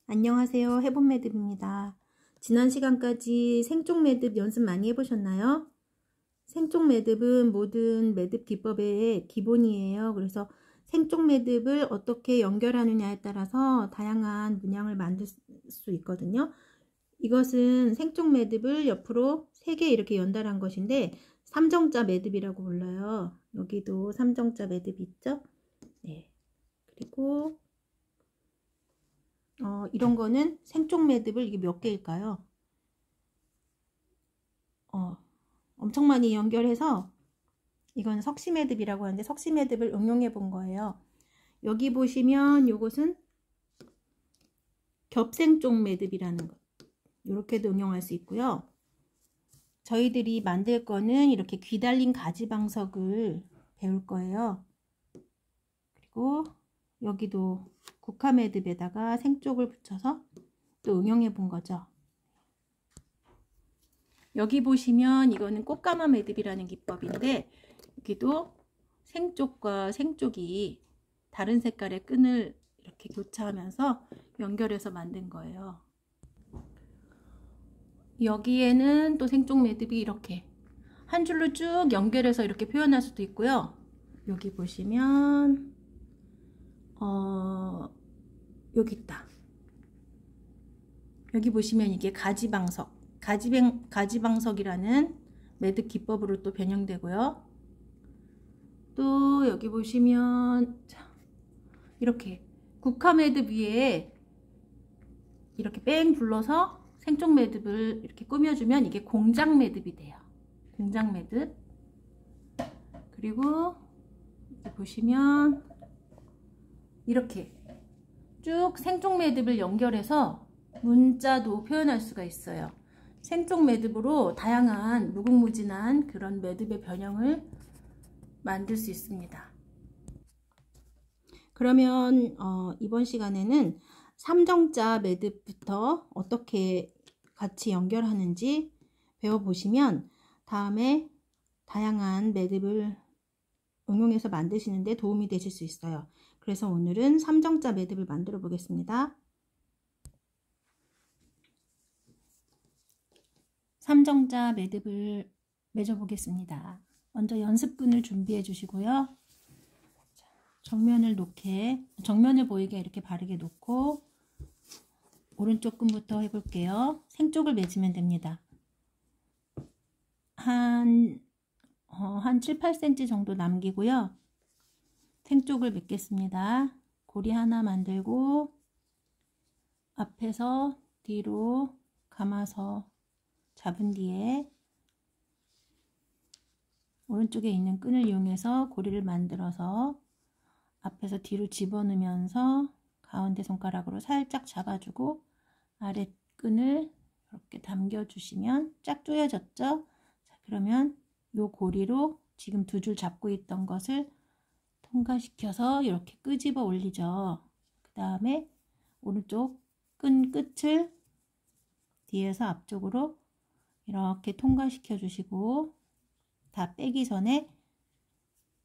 안녕하세요. 해본 매듭입니다. 지난 시간까지 생쪽 매듭 연습 많이 해보셨나요? 생쪽 매듭은 모든 매듭 기법의 기본이에요. 그래서 생쪽 매듭을 어떻게 연결하느냐에 따라서 다양한 문양을 만들 수 있거든요. 이것은 생쪽 매듭을 옆으로 3개 이렇게 연달한 것인데 삼정자 매듭이라고 불러요. 여기도 삼정자 매듭 있죠? 네. 그리고 이런 거는 생쪽 매듭을 이게 몇 개일까요? 엄청 많이 연결해서 이건 석시 매듭이라고 하는데 석시 매듭을 응용해 본 거예요. 여기 보시면 이것은 겹생쪽 매듭이라는 것. 이렇게도 응용할 수 있고요. 저희들이 만들 거는 이렇게 귀 달린 가지방석을 배울 거예요. 그리고 여기도 국화 매듭에다가 생쪽을 붙여서 또 응용해 본 거죠. 여기 보시면 이거는 꽃가마 매듭이라는 기법인데 여기도 생쪽과 생쪽이 다른 색깔의 끈을 이렇게 교차하면서 연결해서 만든 거예요. 여기에는 또 생쪽 매듭이 이렇게 한 줄로 쭉 연결해서 이렇게 표현할 수도 있고요. 여기 보시면 여기 있다. 여기 보시면 이게 가지방석, 가지방석이라는 매듭 기법으로 또 변형되고요. 또 여기 보시면 이렇게 국화 매듭 위에 이렇게 뺑 둘러서 생쪽 매듭을 이렇게 꾸며주면 이게 공장 매듭이 돼요. 공장 매듭. 그리고 여기 보시면 이렇게 쭉 생쪽 매듭을 연결해서 문자도 표현할 수가 있어요. 생쪽 매듭으로 다양한 무궁무진한 그런 매듭의 변형을 만들 수 있습니다. 그러면 이번 시간에는 삼정자 매듭부터 어떻게 같이 연결하는지 배워보시면 다음에 다양한 매듭을 응용해서 만드시는데 도움이 되실 수 있어요. 그래서 오늘은 삼정자 매듭을 만들어 보겠습니다. 삼정자 매듭을 맺어 보겠습니다. 먼저 연습끈을 준비해 주시고요. 정면을 보이게 이렇게 바르게 놓고 오른쪽 끈부터 해볼게요. 생쪽을 맺으면 됩니다. 한 7, 8cm 정도 남기고요. 생쪽을 맺겠습니다. 고리 하나 만들고 앞에서 뒤로 감아서 잡은 뒤에 오른쪽에 있는 끈을 이용해서 고리를 만들어서 앞에서 뒤로 집어넣으면서 가운데 손가락으로 살짝 잡아주고 아래 끈을 이렇게 당겨주시면 쫙 조여졌죠? 자, 그러면 이 고리로 지금 2줄 잡고 있던 것을 통과시켜서 이렇게 끄집어 올리죠. 그 다음에 오른쪽 끈 끝을 뒤에서 앞쪽으로 이렇게 통과시켜 주시고 다 빼기 전에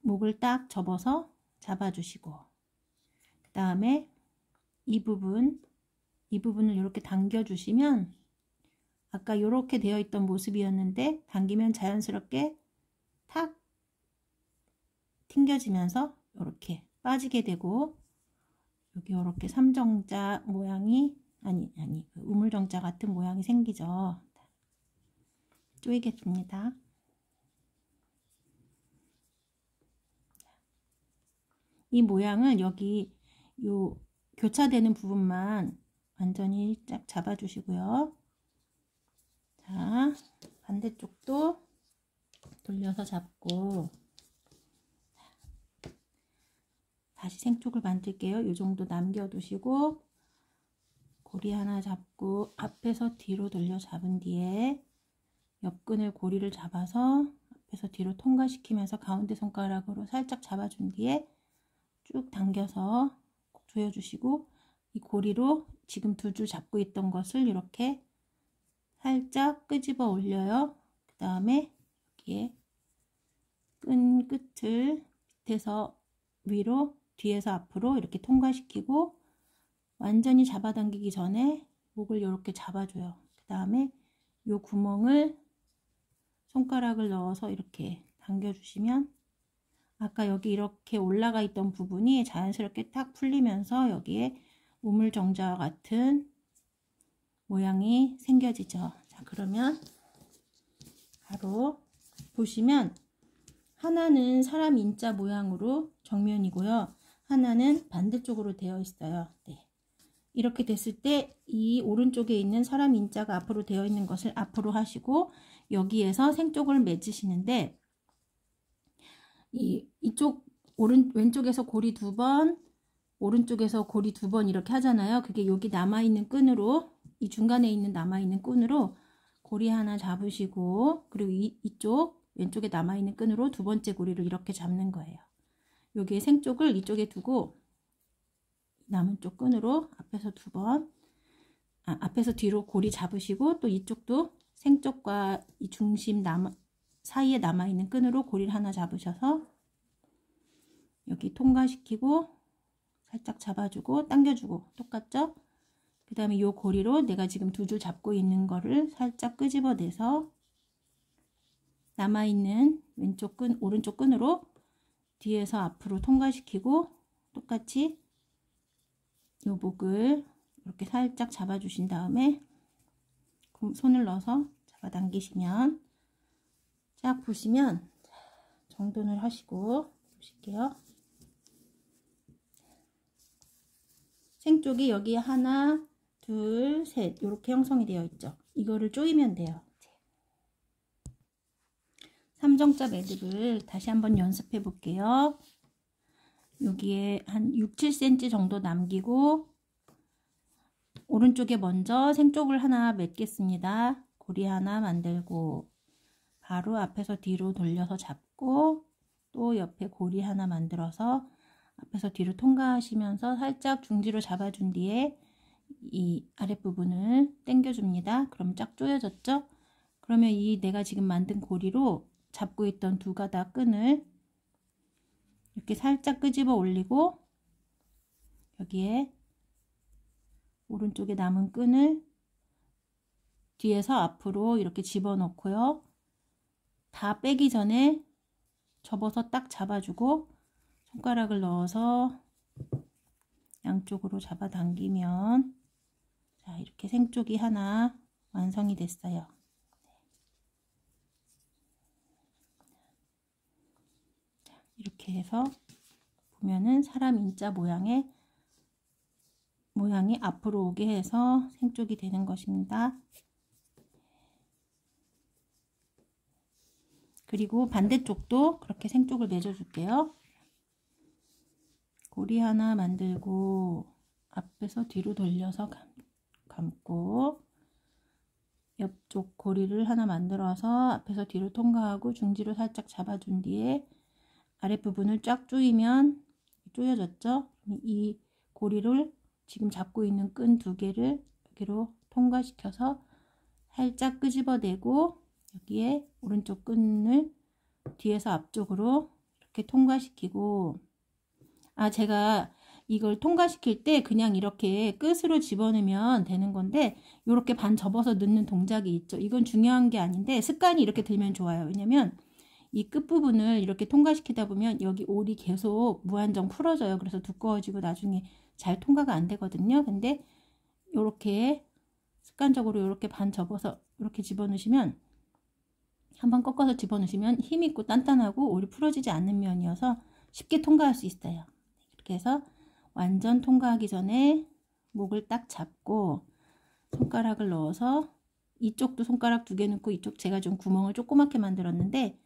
목을 딱 접어서 잡아주시고 그 다음에 이 부분을 이렇게 당겨주시면 아까 이렇게 되어 있던 모습이었는데 당기면 자연스럽게 탁 튕겨지면서 이렇게 빠지게 되고 여기 이렇게 삼정자 모양이 우물정자 같은 모양이 생기죠. 조이겠습니다. 이 모양을 여기 요 교차되는 부분만 완전히 쫙 잡아주시고요. 자, 반대쪽도 돌려서 잡고 다시 생쪽을 만들게요. 요 정도 남겨두시고 고리 하나 잡고 앞에서 뒤로 돌려 잡은 뒤에 옆끈을 고리를 잡아서 앞에서 뒤로 통과시키면서 가운데 손가락으로 살짝 잡아준 뒤에 쭉 당겨서 조여주시고 이 고리로 지금 2줄 잡고 있던 것을 이렇게 살짝 끄집어 올려요. 그 다음에 여기에 끈 끝을 밑에서 위로 뒤에서 앞으로 이렇게 통과시키고 완전히 잡아당기기 전에 목을 이렇게 잡아줘요. 그 다음에 이 구멍을 손가락을 넣어서 이렇게 당겨주시면 아까 여기 이렇게 올라가 있던 부분이 자연스럽게 탁 풀리면서 여기에 우물정자와 같은 모양이 생겨지죠. 자, 그러면 바로 보시면 하나는 사람 인자 모양으로 정면이고요. 하나는 반대쪽으로 되어 있어요. 네. 이렇게 됐을 때 이 오른쪽에 있는 사람 인자가 앞으로 되어 있는 것을 앞으로 하시고 여기에서 생쪽을 맺으시는데 이쪽 왼쪽에서 고리 2번, 오른쪽에서 고리 2번 이렇게 하잖아요. 그게 여기 남아있는 끈으로, 이 중간에 있는 남아있는 끈으로 고리 하나 잡으시고, 그리고 이쪽 왼쪽에 남아있는 끈으로 두 번째 고리를 이렇게 잡는 거예요. 여기에 생쪽을 이쪽에 두고 남은 쪽 끈으로 앞에서 2번, 앞에서 뒤로 고리 잡으시고 또 이쪽도 생쪽과 이 중심 사이에 남아있는 끈으로 고리를 하나 잡으셔서 여기 통과시키고 살짝 잡아주고 당겨주고 똑같죠? 그 다음에 이 고리로 내가 지금 2줄 잡고 있는 거를 살짝 끄집어내서 남아있는 왼쪽 끈, 오른쪽 끈으로 뒤에서 앞으로 통과시키고 똑같이 이 목을 이렇게 살짝 잡아주신 다음에 손을 넣어서 잡아당기시면 쫙 보시면 정돈을 하시고 보실게요. 생쪽이 여기 하나, 둘, 셋 이렇게 형성이 되어 있죠. 이거를 조이면 돼요. 3정자 매듭을 다시 한번 연습해 볼게요. 여기에 한 6, 7cm 정도 남기고 오른쪽에 먼저 생쪽을 하나 맺겠습니다. 고리 하나 만들고 바로 앞에서 뒤로 돌려서 잡고 또 옆에 고리 하나 만들어서 앞에서 뒤로 통과하시면서 살짝 중지로 잡아준 뒤에 이 아랫부분을 당겨줍니다. 그럼 쫙 조여졌죠? 그러면 이 내가 지금 만든 고리로 잡고 있던 2가닥 끈을 이렇게 살짝 끄집어 올리고 여기에 오른쪽에 남은 끈을 뒤에서 앞으로 이렇게 집어넣고요. 다 빼기 전에 접어서 딱 잡아주고 손가락을 넣어서 양쪽으로 잡아당기면 자, 이렇게 생쪽이 하나 완성이 됐어요. 자, 이렇게 해서 보면은 사람 인자 모양이 앞으로 오게 해서 생쪽이 되는 것입니다. 그리고 반대쪽도 그렇게 생쪽을 맺어 줄게요. 고리 하나 만들고 앞에서 뒤로 돌려서 감고 옆쪽 고리를 하나 만들어서 앞에서 뒤로 통과하고 중지로 살짝 잡아준 뒤에 아랫부분을 쫙 조이면 조여졌죠? 이 고리를 지금 잡고 있는 끈 2개를 여기로 통과시켜서 살짝 끄집어내고 여기에 오른쪽 끈을 뒤에서 앞쪽으로 이렇게 통과시키고 제가 이걸 통과시킬 때 그냥 이렇게 끝으로 집어넣으면 되는 건데 이렇게 반 접어서 넣는 동작이 있죠. 이건 중요한 게 아닌데 습관이 이렇게 들면 좋아요. 왜냐면 이 끝부분을 이렇게 통과시키다 보면 여기 올이 계속 무한정 풀어져요. 그래서 두꺼워지고 나중에 잘 통과가 안 되거든요. 근데 이렇게 습관적으로 이렇게 반 접어서 이렇게 집어넣으시면 한번 꺾어서 집어넣으시면 힘있고 단단하고 올이 풀어지지 않는 면이어서 쉽게 통과할 수 있어요. 이렇게 해서 완전 통과하기 전에 목을 딱 잡고 손가락을 넣어서 이쪽도 손가락 2개 넣고 이쪽 제가 좀 구멍을 조그맣게 만들었는데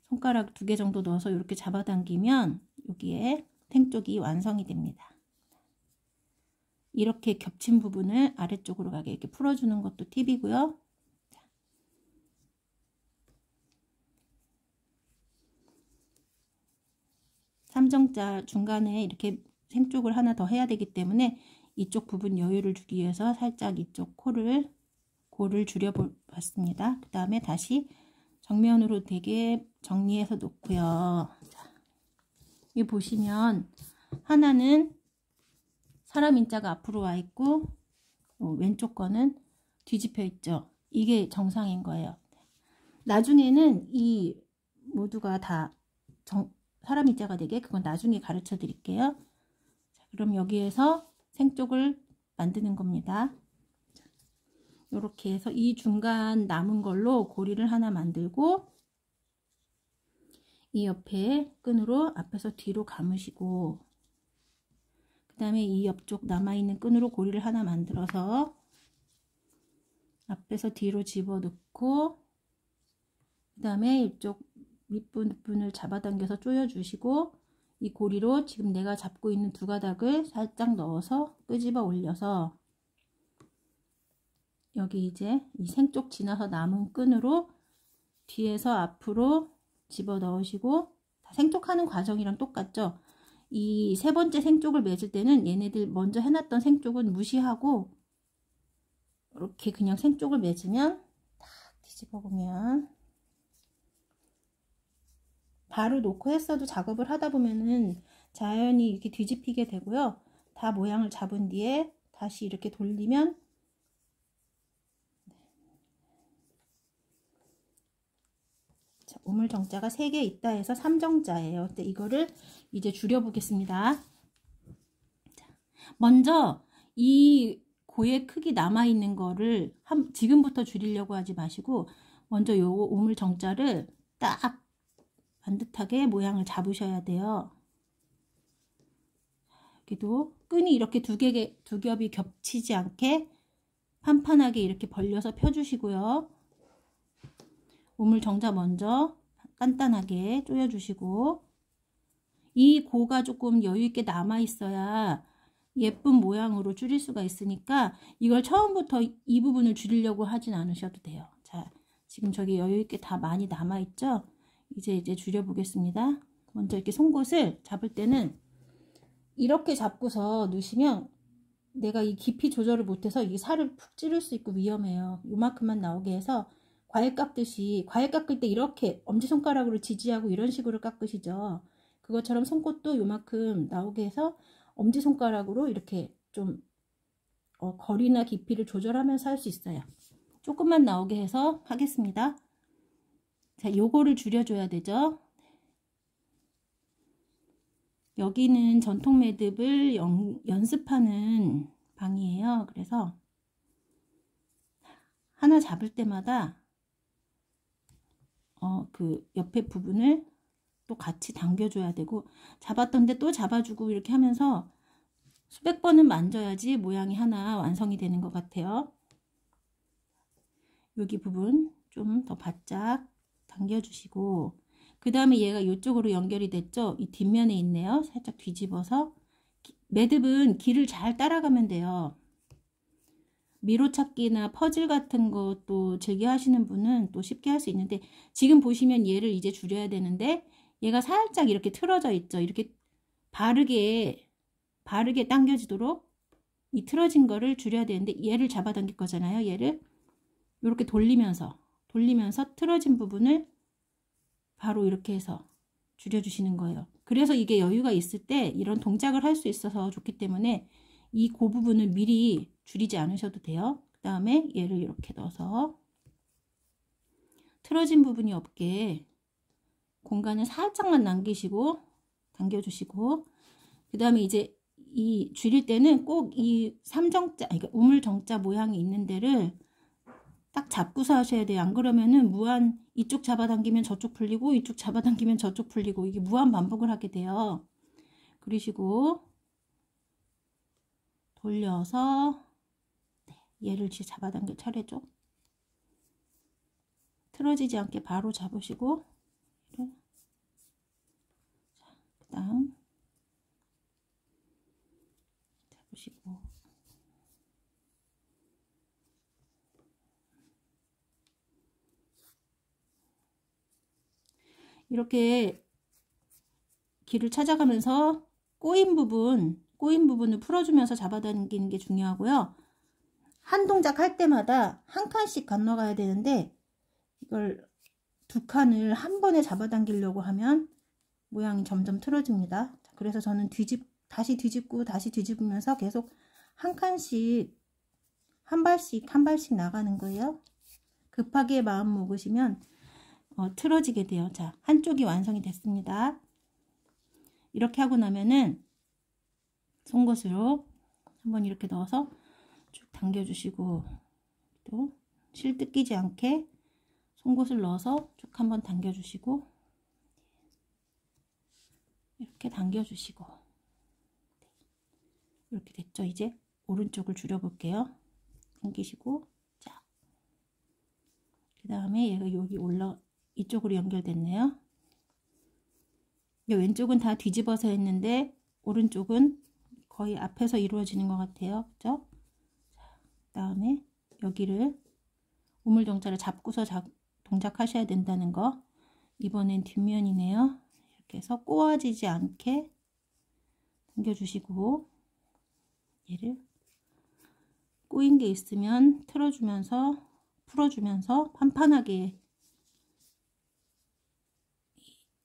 손가락 2개 정도 넣어서 이렇게 잡아당기면 여기에 생쪽이 완성이 됩니다. 이렇게 겹친 부분을 아래쪽으로 가게 이렇게 풀어주는 것도 팁이고요. 3정자 중간에 이렇게 생쪽을 하나 더 해야 되기 때문에 이쪽 부분 여유를 주기 위해서 살짝 이쪽 골을 줄여 봤습니다. 그 다음에 다시 정면으로 되게 정리해서 놓고요. 자, 여기 보시면 하나는 사람 인자가 앞으로 와 있고 왼쪽 거는 뒤집혀 있죠. 이게 정상인 거예요. 나중에는 이 모두가 다 사람 인자가 되게 그건 나중에 가르쳐 드릴게요. 자, 그럼 여기에서 생쪽을 만드는 겁니다. 이렇게 해서 이 중간 남은 걸로 고리를 하나 만들고 이 옆에 끈으로 앞에서 뒤로 감으시고 그 다음에 이 옆쪽 남아있는 끈으로 고리를 하나 만들어서 앞에서 뒤로 집어넣고 그 다음에 이쪽 밑부분을 잡아당겨서 조여주시고 이 고리로 지금 내가 잡고 있는 두 가닥을 살짝 넣어서 끄집어 올려서 여기 이제 이 생쪽 지나서 남은 끈으로 뒤에서 앞으로 집어 넣으시고 생쪽하는 과정이랑 똑같죠. 이 세 번째 생쪽을 맺을 때는 얘네들 먼저 해놨던 생쪽은 무시하고 이렇게 그냥 생쪽을 맺으면 딱 뒤집어 보면 바로 놓고 했어도 작업을 하다 보면은 자연히 이렇게 뒤집히게 되고요. 다 모양을 잡은 뒤에 다시 이렇게 돌리면 자, 우물정자가 3개 있다 해서 3정자예요. 근데 이거를 이제 줄여 보겠습니다. 자, 먼저 이 고의 크기 남아 있는 거를 지금부터 줄이려고 하지 마시고 먼저 요 우물정자를 딱 반듯하게 모양을 잡으셔야 돼요. 여기도 끈이 이렇게 두 겹이 겹치지 않게 판판하게 이렇게 벌려서 펴주시고요. 우물정자 먼저 단단하게 조여주시고 이 고가 조금 여유있게 남아 있어야 예쁜 모양으로 줄일 수가 있으니까 이걸 처음부터 이 부분을 줄이려고 하진 않으셔도 돼요. 자, 지금 저기 여유있게 다 많이 남아 있죠? 이제 줄여 보겠습니다. 먼저 이렇게 송곳을 잡을 때는 이렇게 잡고서 넣으시면 내가 이 깊이 조절을 못해서 이 살을 푹 찌를 수 있고 위험해요. 요만큼만 나오게 해서 과일 깎듯이 과일 깎을 때 이렇게 엄지손가락으로 지지하고 이런 식으로 깎으시죠. 그것처럼 송곳도 요만큼 나오게 해서 엄지손가락으로 이렇게 좀 거리나 깊이를 조절하면서 할 수 있어요. 조금만 나오게 해서 하겠습니다. 자, 요거를 줄여줘야 되죠. 여기는 전통 매듭을 연습하는 방이에요. 그래서 하나 잡을 때마다 그 옆에 부분을 또 같이 당겨줘야 되고 잡았던데 또 잡아주고 이렇게 하면서 수백 번은 만져야지 모양이 하나 완성이 되는 것 같아요. 여기 부분 좀 더 바짝 당겨주시고 그 다음에 얘가 이쪽으로 연결이 됐죠. 이 뒷면에 있네요. 살짝 뒤집어서 매듭은 길을 잘 따라가면 돼요. 미로찾기나 퍼즐 같은 것도 즐겨 하시는 분은 또 쉽게 할 수 있는데 지금 보시면 얘를 이제 줄여야 되는데 얘가 살짝 이렇게 틀어져 있죠. 이렇게 바르게 당겨지도록 이 틀어진 거를 줄여야 되는데 얘를 잡아당길 거잖아요. 얘를 이렇게 돌리면서 틀어진 부분을 바로 이렇게 해서 줄여주시는 거예요. 그래서 이게 여유가 있을 때 이런 동작을 할 수 있어서 좋기 때문에 이 그 부분을 미리 줄이지 않으셔도 돼요. 그 다음에 얘를 이렇게 넣어서 틀어진 부분이 없게 공간을 살짝만 남기시고 당겨주시고 그 다음에 이제 이 줄일 때는 꼭 이 그러니까 우물정자 모양이 있는 데를 딱 잡고서 하셔야 돼요. 안 그러면은 무한 이쪽 잡아당기면 저쪽 풀리고 이쪽 잡아당기면 저쪽 풀리고 이게 무한 반복을 하게 돼요. 그러시고 돌려서 얘를 잡아당길 차례죠. 틀어지지 않게 바로 잡으시고 그 다음 잡으시고 이렇게 길을 찾아가면서 꼬인 부분을 풀어주면서 잡아당기는 게 중요하고요. 한 동작 할 때마다 한 칸씩 건너가야 되는데 이걸 두 칸을 한 번에 잡아당기려고 하면 모양이 점점 틀어집니다. 그래서 저는 다시 뒤집고 다시 뒤집으면서 계속 한 칸씩 한 발씩 나가는 거예요. 급하게 마음 먹으시면 틀어지게 돼요. 자, 한쪽이 완성이 됐습니다. 이렇게 하고 나면은 송곳으로 한번 이렇게 넣어서 쭉 당겨주시고, 또 실 뜯기지 않게 송곳을 넣어서 쭉 한번 당겨주시고, 이렇게 당겨주시고, 이렇게 됐죠. 이제 오른쪽을 줄여볼게요. 당기시고, 자, 그 다음에 얘가 여기 이쪽으로 연결됐네요. 왼쪽은 다 뒤집어서 했는데 오른쪽은 거의 앞에서 이루어지는 것 같아요. 그죠? 그 다음에 여기를 우물정자를 잡고서 동작하셔야 된다는 거. 이번엔 뒷면이네요. 이렇게 해서 꼬아지지 않게 당겨주시고, 얘를 꼬인 게 있으면 틀어주면서 풀어주면서 판판하게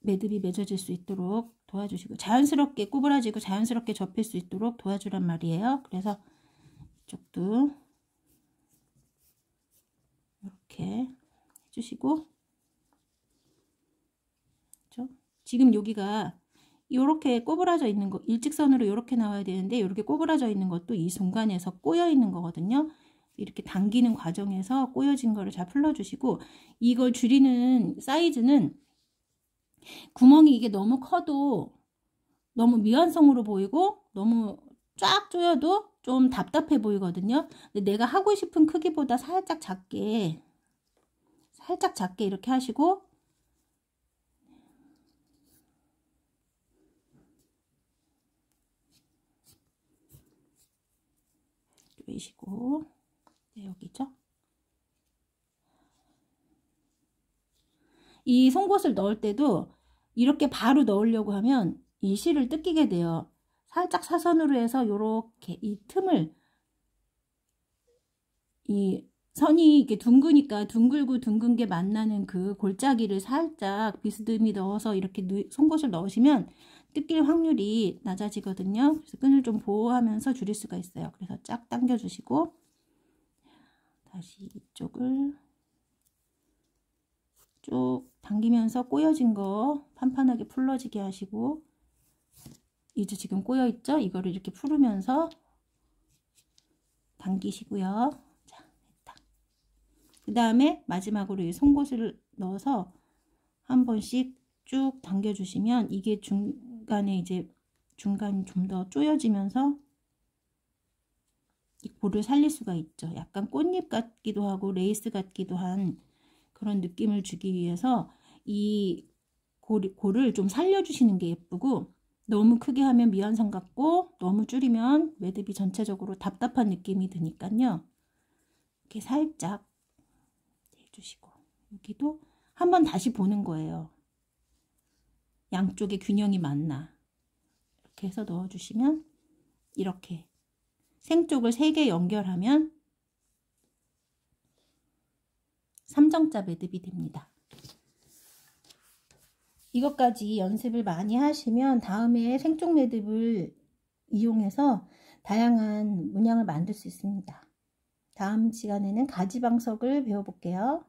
매듭이 맺어질 수 있도록 도와주시고, 자연스럽게 구부러지고 자연스럽게 접힐 수 있도록 도와주란 말이에요. 그래서 이쪽도 이렇게 해주시고, 그렇죠? 지금 여기가 이렇게 꼬부라져 있는 거, 일직선으로 이렇게 나와야 되는데 이렇게 꼬부라져 있는 것도 이 순간에서 꼬여 있는 거거든요. 이렇게 당기는 과정에서 꼬여진 거를 잘 풀어주시고, 이걸 줄이는 사이즈는 구멍이 이게 너무 커도 너무 미완성으로 보이고 너무 쫙 조여도 좀 답답해 보이거든요. 근데 내가 하고 싶은 크기보다 살짝 작게 이렇게 하시고, 조이시고, 네, 여기죠. 이 송곳을 넣을 때도 이렇게 바로 넣으려고 하면 이 실을 뜯기게 돼요. 살짝 사선으로 해서 이렇게 이 틈을, 이 선이 이렇게 둥그니까 둥글고 둥근 게 만나는 그 골짜기를 살짝 비스듬히 넣어서 이렇게 송곳을 넣으시면 뜯길 확률이 낮아지거든요. 그래서 끈을 좀 보호하면서 줄일 수가 있어요. 그래서 쫙 당겨 주시고, 다시 이쪽을 쭉 당기면서 꼬여진 거 판판하게 풀러지게 하시고, 이제 지금 꼬여 있죠? 이거를 이렇게 풀으면서 당기시고요. 자, 됐다. 그 다음에 마지막으로 이 송곳을 넣어서 한 번씩 쭉 당겨 주시면 이게 중간에 이제 중간이 좀 더 조여지면서 이 볼을 살릴 수가 있죠. 약간 꽃잎 같기도 하고 레이스 같기도 한 그런 느낌을 주기 위해서 이 골을 좀 살려주시는 게 예쁘고, 너무 크게 하면 미완성 같고 너무 줄이면 매듭이 전체적으로 답답한 느낌이 드니까요. 이렇게 살짝 해주시고, 여기도 한번 다시 보는 거예요. 양쪽의 균형이 맞나. 이렇게 해서 넣어주시면 이렇게 생쪽을 3개 연결하면 3정자 매듭이 됩니다. 이것까지 연습을 많이 하시면 다음에 생쪽 매듭을 이용해서 다양한 문양을 만들 수 있습니다. 다음 시간에는 가지방석을 배워볼게요.